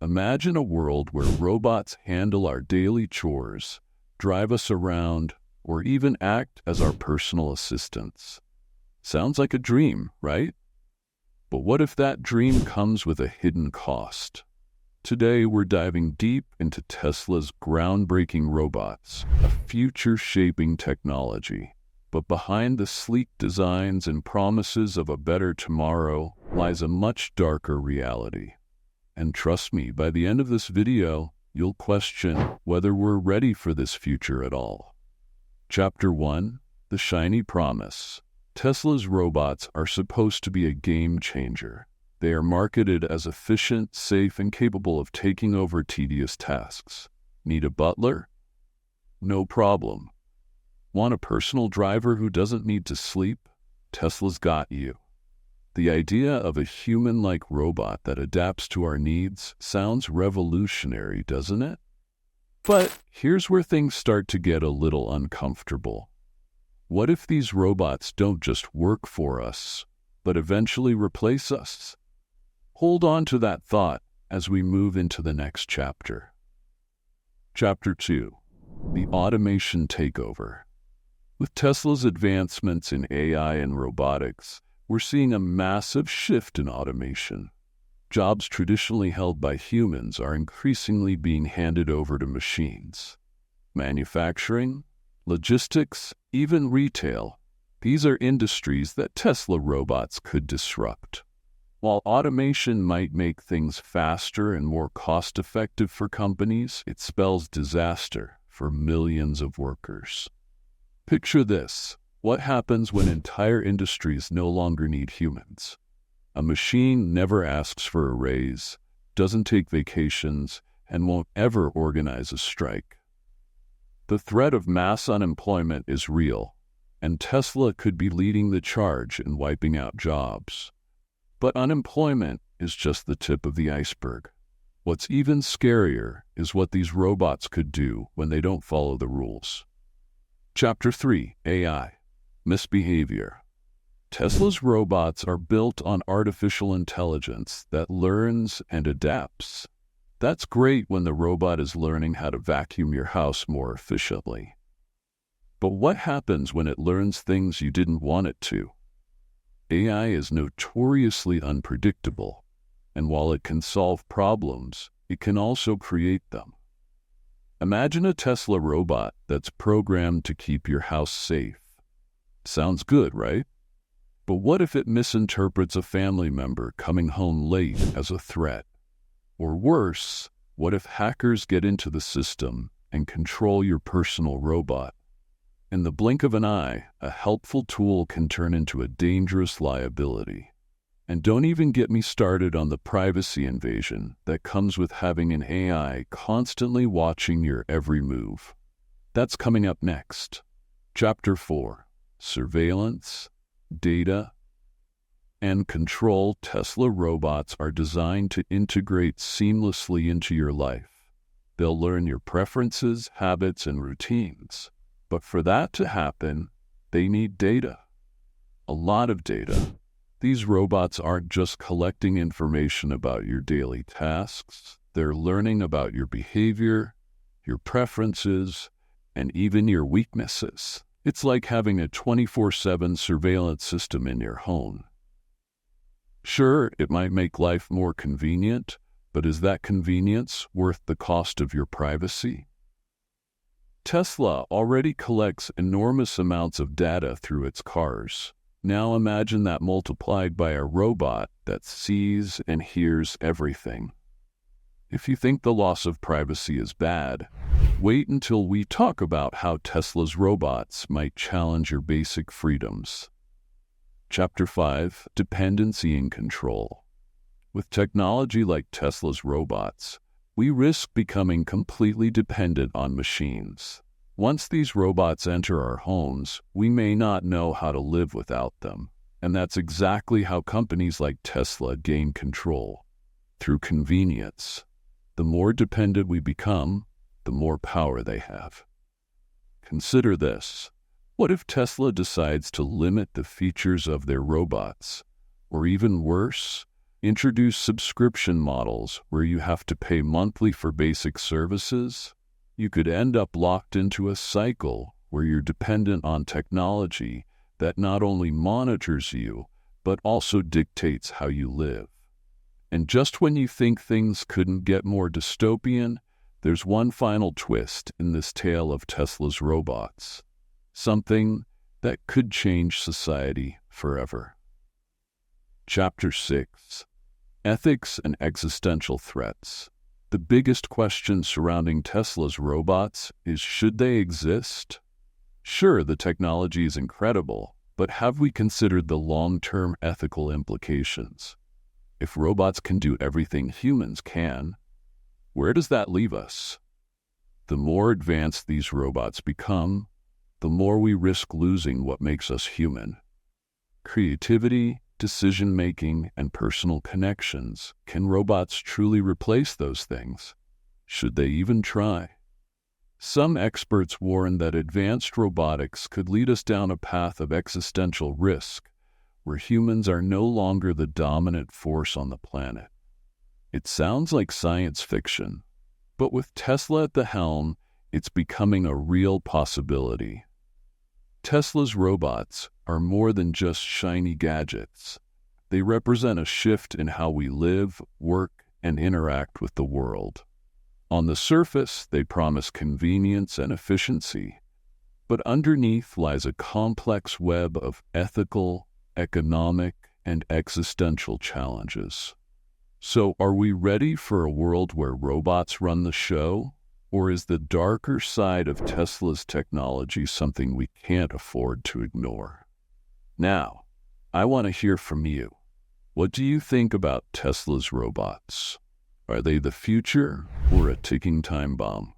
Imagine a world where robots handle our daily chores, drive us around, or even act as our personal assistants. Sounds like a dream, right? But what if that dream comes with a hidden cost? Today, we're diving deep into Tesla's groundbreaking robots, a future-shaping technology. But behind the sleek designs and promises of a better tomorrow lies a much darker reality. And trust me, by the end of this video, you'll question whether we're ready for this future at all. Chapter 1: The Shiny Promise. Tesla's robots are supposed to be a game changer. They are marketed as efficient, safe, and capable of taking over tedious tasks. Need a butler? No problem. Want a personal driver who doesn't need to sleep? Tesla's got you. The idea of a human-like robot that adapts to our needs sounds revolutionary, doesn't it? But here's where things start to get a little uncomfortable. What if these robots don't just work for us, but eventually replace us? Hold on to that thought as we move into the next chapter. Chapter 2: The Automation Takeover. With Tesla's advancements in AI and robotics, we're seeing a massive shift in automation. Jobs traditionally held by humans are increasingly being handed over to machines. Manufacturing, logistics, even retail, these are industries that Tesla robots could disrupt. While automation might make things faster and more cost-effective for companies, it spells disaster for millions of workers. Picture this. What happens when entire industries no longer need humans? A machine never asks for a raise, doesn't take vacations, and won't ever organize a strike. The threat of mass unemployment is real, and Tesla could be leading the charge in wiping out jobs. But unemployment is just the tip of the iceberg. What's even scarier is what these robots could do when they don't follow the rules. Chapter 3: AI. Misbehavior. Tesla's robots are built on artificial intelligence that learns and adapts. That's great when the robot is learning how to vacuum your house more efficiently. But what happens when it learns things you didn't want it to? AI is notoriously unpredictable, and while it can solve problems, it can also create them. Imagine a Tesla robot that's programmed to keep your house safe. Sounds good, right? But what if it misinterprets a family member coming home late as a threat? Or worse, what if hackers get into the system and control your personal robot? In the blink of an eye, a helpful tool can turn into a dangerous liability. And don't even get me started on the privacy invasion that comes with having an AI constantly watching your every move. That's coming up next. Chapter 4: Surveillance, Data, and Control. Tesla robots are designed to integrate seamlessly into your life. They'll learn your preferences, habits, and routines. But for that to happen, they need data. A lot of data. These robots aren't just collecting information about your daily tasks. They're learning about your behavior, your preferences, and even your weaknesses. It's like having a 24/7 surveillance system in your home. Sure, it might make life more convenient, but is that convenience worth the cost of your privacy? Tesla already collects enormous amounts of data through its cars. Now imagine that multiplied by a robot that sees and hears everything. If you think the loss of privacy is bad, wait until we talk about how Tesla's robots might challenge your basic freedoms. Chapter 5: Dependency and Control. With technology like Tesla's robots, we risk becoming completely dependent on machines. Once these robots enter our homes, we may not know how to live without them. And that's exactly how companies like Tesla gain control. Through convenience. The more dependent we become, the more power they have. Consider this. What if Tesla decides to limit the features of their robots? Or even worse, introduce subscription models where you have to pay monthly for basic services, you could end up locked into a cycle where you're dependent on technology that not only monitors you, but also dictates how you live. And just when you think things couldn't get more dystopian, there's one final twist in this tale of Tesla's robots. Something that could change society forever. Chapter 6. Ethics and Existential Threats. The biggest question surrounding Tesla's robots is, should they exist? Sure, the technology is incredible, but have we considered the long-term ethical implications? If robots can do everything humans can, where does that leave us? The more advanced these robots become, the more we risk losing what makes us human. Creativity, decision-making, and personal connections. Can robots truly replace those things? Should they even try? Some experts warn that advanced robotics could lead us down a path of existential risk, where humans are no longer the dominant force on the planet. It sounds like science fiction, but with Tesla at the helm, it's becoming a real possibility. Tesla's robots are more than just shiny gadgets. They represent a shift in how we live, work, and interact with the world. On the surface, they promise convenience and efficiency, but underneath lies a complex web of ethical, economic, and existential challenges. So, are we ready for a world where robots run the show? Or is the darker side of Tesla's technology something we can't afford to ignore? Now, I want to hear from you. What do you think about Tesla's robots? Are they the future or a ticking time bomb?